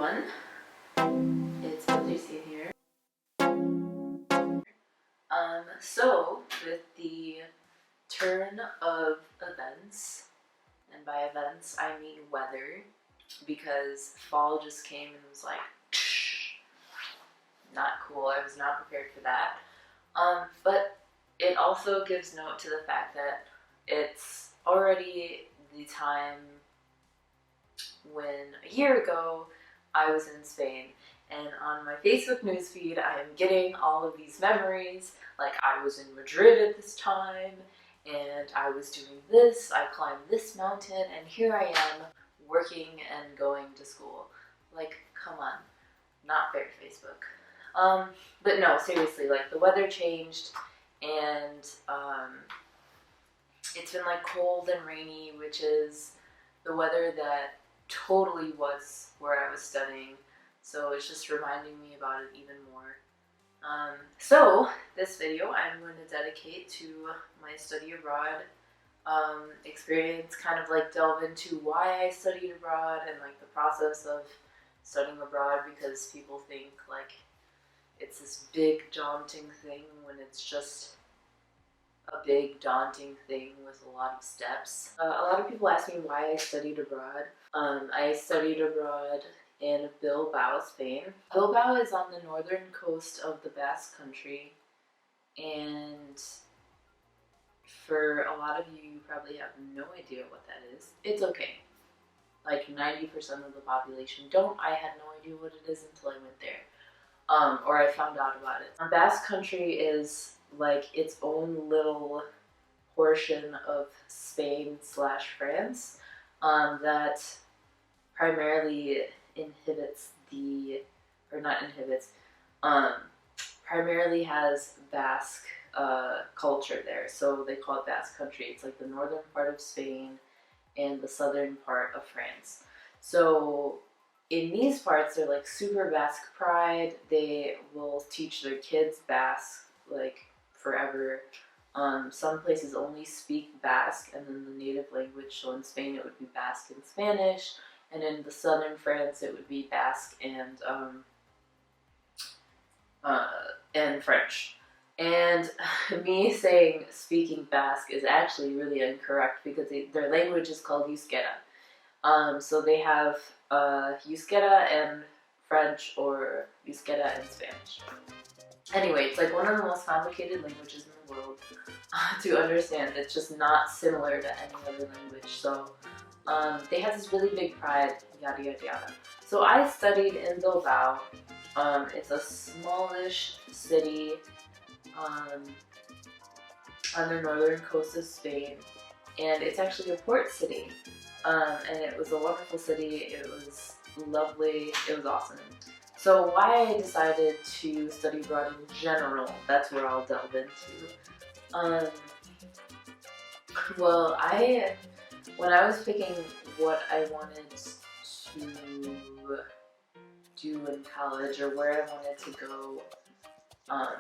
everyone, it's Patricia here. So with the turn of events, and by events I mean weather, because fall just came and was like, not cool. I was not prepared for that. But it also gives note to the fact that it's already the time when a year ago I was in Spain, and on my Facebook newsfeed I am getting all of these memories, like I was in Madrid at this time, and I was doing this, I climbed this mountain, and here I am working and going to school. Like, come on, not fair, Facebook. But no, seriously, like the weather changed, and it's been like cold and rainy, which is the weather that totally was where I was studying, so it's just reminding me about it even more. So this video I'm going to dedicate to my study abroad experience, kind of like delve into why I studied abroad and like the process of studying abroad, because people think like it's this big daunting thing when it's just a big daunting thing with a lot of steps. A lot of people ask me why I studied abroad. I studied abroad in Bilbao, Spain. Bilbao is on the northern coast of the Basque Country, and for a lot of you probably have no idea what that is. It's okay. Like 90% of the population don't. I had no idea what it is until I went there. Or I found out about it. Basque Country is like its own little portion of Spain / France that primarily primarily has Basque culture there. So they call it Basque Country. It's like the northern part of Spain and the southern part of France. So in these parts, they're like super Basque pride. They will teach their kids Basque like forever. Some places only speak Basque and then the native language. So in Spain it would be Basque and Spanish, and in the southern France it would be Basque and French. And me saying speaking Basque is actually really incorrect, because their language is called Euskera. So they have Euskera and French, or Euskera and Spanish. Anyway, it's like one of the most complicated languages in the world to understand. It's just not similar to any other language. So they have this really big pride, yada yada yada. So I studied in Bilbao. It's a smallish city on the northern coast of Spain, and it's actually a port city. And it was a wonderful city. It was lovely. It was awesome. So why I decided to study abroad in general, that's where I'll delve into. Well, when I was picking what I wanted to do in college or where I wanted to go, I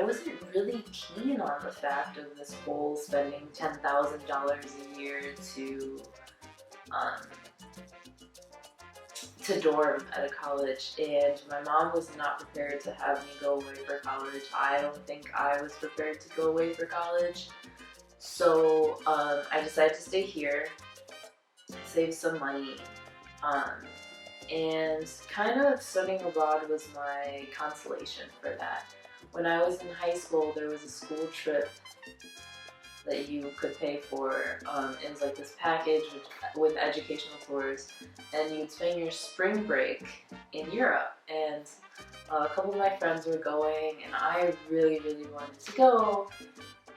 wasn't really keen on the fact of this whole spending $10,000 a year to dorm at a college, and my mom was not prepared to have me go away for college. I don't think I was prepared to go away for college, so I decided to stay here, save some money, and kind of studying abroad was my consolation for that. When I was in high school, there was a school trip that you could pay for. It was like this package with educational tours, and you'd spend your spring break in Europe. And a couple of my friends were going, and I really, really wanted to go,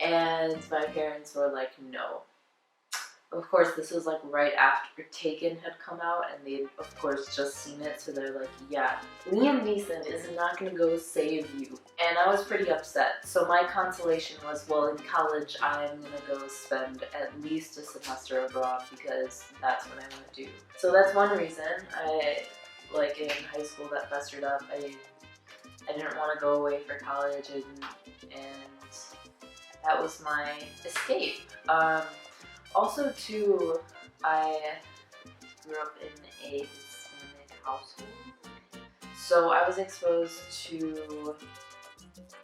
and my parents were like, no. Of course, this was like right after Taken had come out, and they'd of course just seen it, so they're like, yeah, Liam Neeson is not gonna go save you. And I was pretty upset. So my consolation was, well, in college I'm gonna go spend at least a semester abroad, because that's what I want to do. So that's one reason. Like in high school, that festered up. I didn't want to go away for college, and that was my escape. Also, too, I grew up in a Hispanic household. So I was exposed to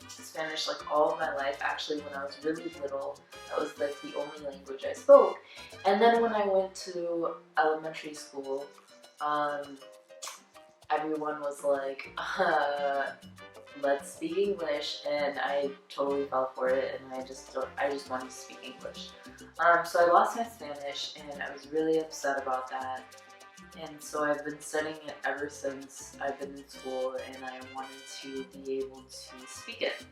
Spanish like all of my life. Actually, when I was really little, that was like the only language I spoke. And then when I went to elementary school, everyone was like, let's speak English, and I totally fell for it, and I just wanted to speak English. So I lost my Spanish, and I was really upset about that. And so I've been studying it ever since I've been in school, and I wanted to be able to speak it.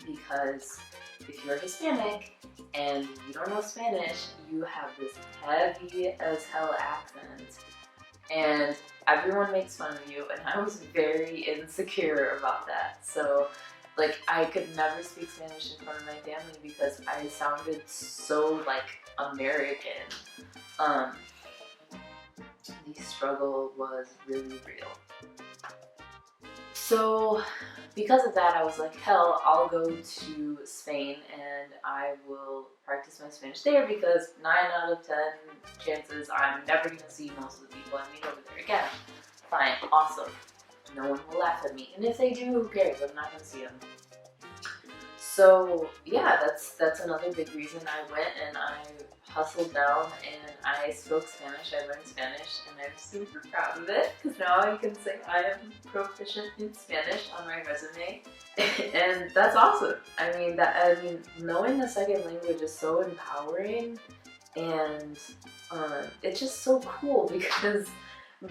Because if you're Hispanic and you don't know Spanish, you have this heavy as hell accent, and everyone makes fun of you, and I was very insecure about that. So like I could never speak Spanish in front of my family because I sounded so like American. The struggle was really real. So because of that, I was like, hell, I'll go to Spain and I will practice my Spanish there, because 9 out of 10 chances I'm never going to see most of the people I meet over there again. Fine, awesome. No one will laugh at me. And if they do, who cares? I'm not going to see them. So yeah, that's another big reason I went, and I hustled down and I spoke Spanish. I learned Spanish, and I'm super proud of it, because now I can say I am proficient in Spanish on my resume, and that's awesome. I mean, knowing a second language is so empowering, and it's just so cool, because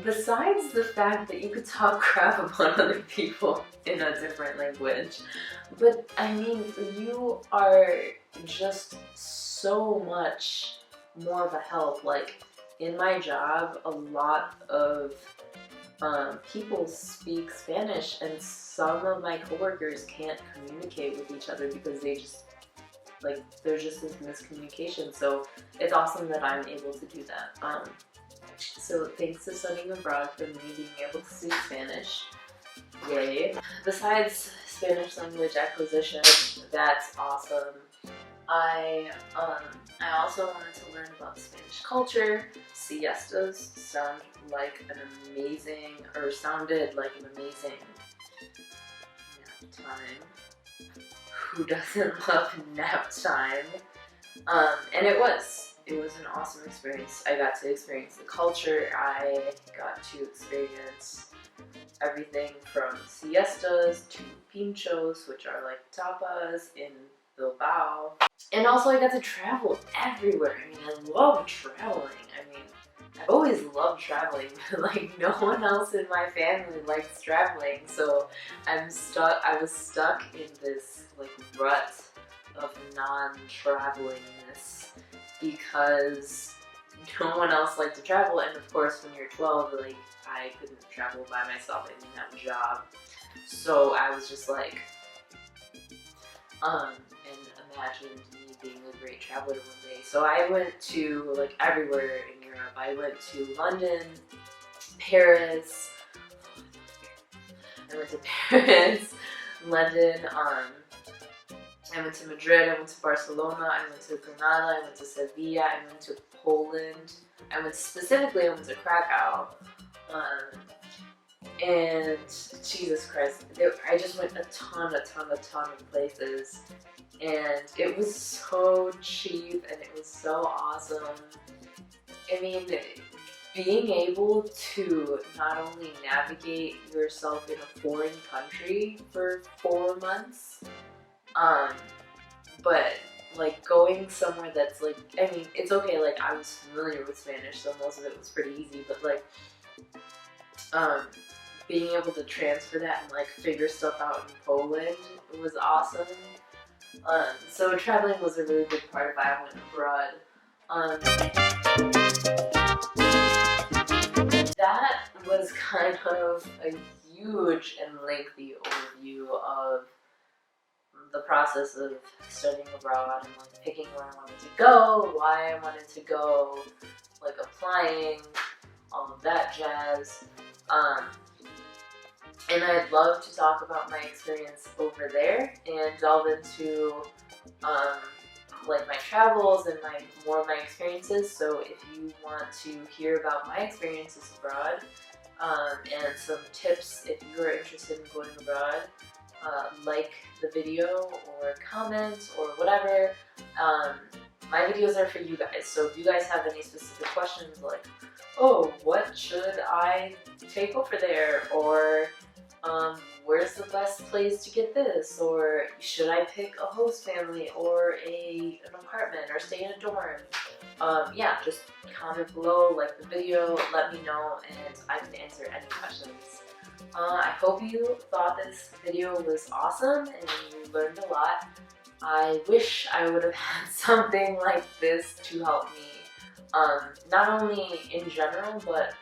besides the fact that you could talk crap about other people in a different language, but I mean, you are just so much more of a help. Like in my job, a lot of people speak Spanish, and some of my coworkers can't communicate with each other because they just like there's just this miscommunication. So it's awesome that I'm able to do that. So thanks to studying abroad for me being able to speak Spanish. Yay. Besides Spanish language acquisition, that's awesome. I also wanted to learn about Spanish culture. Siestas sounded like an amazing nap time. Who doesn't love nap time? And it was an awesome experience. I got to experience the culture. I got to experience everything from siestas to pinchos, which are like tapas in Bilbao. And also I got to travel everywhere. I mean, I love traveling. I mean, I've always loved traveling, but like no one else in my family likes traveling. So I was stuck in this like rut of non-travelingness because no one else liked to travel. And of course, when you're 12, like I couldn't travel by myself. I didn't have a job. So I was just like, and imagined me being a great traveler one day. So I went to like everywhere in Europe. I went to London, Paris. I went to Paris, London, I went to Madrid, I went to Barcelona, I went to Granada, I went to Sevilla, I went to Poland, I went to Krakow, and Jesus Christ, I just went a ton of places, and it was so cheap and it was so awesome. I mean, being able to not only navigate yourself in a foreign country for 4 months, but like going somewhere that's like, I mean, it's okay, like I was familiar with Spanish, so most of it was pretty easy, but like, being able to transfer that and like figure stuff out in Poland was awesome. So traveling was a really big part of why I went abroad. That was kind of a huge and lengthy overview of the process of studying abroad and like picking where I wanted to go, why I wanted to go, like applying, all of that jazz. And I'd love to talk about my experience over there and delve into like my travels and more of my experiences. So if you want to hear about my experiences abroad and some tips if you are interested in going abroad, like the video or comment or whatever. My videos are for you guys, so if you guys have any specific questions like, oh, what should I take over there, or where's the best place to get this, or should I pick a host family or an apartment or stay in a dorm, yeah, just comment below, like the video, let me know, and I can answer any questions. I hope you thought this video was awesome and you learned a lot. I wish I would have had something like this to help me, not only in general, but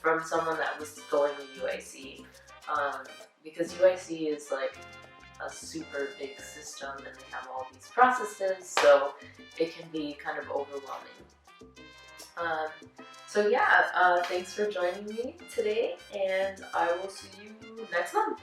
from someone that was going to UIC, because UIC is like a super big system and they have all these processes, so it can be kind of overwhelming. So yeah, thanks for joining me today, and I will see you next month.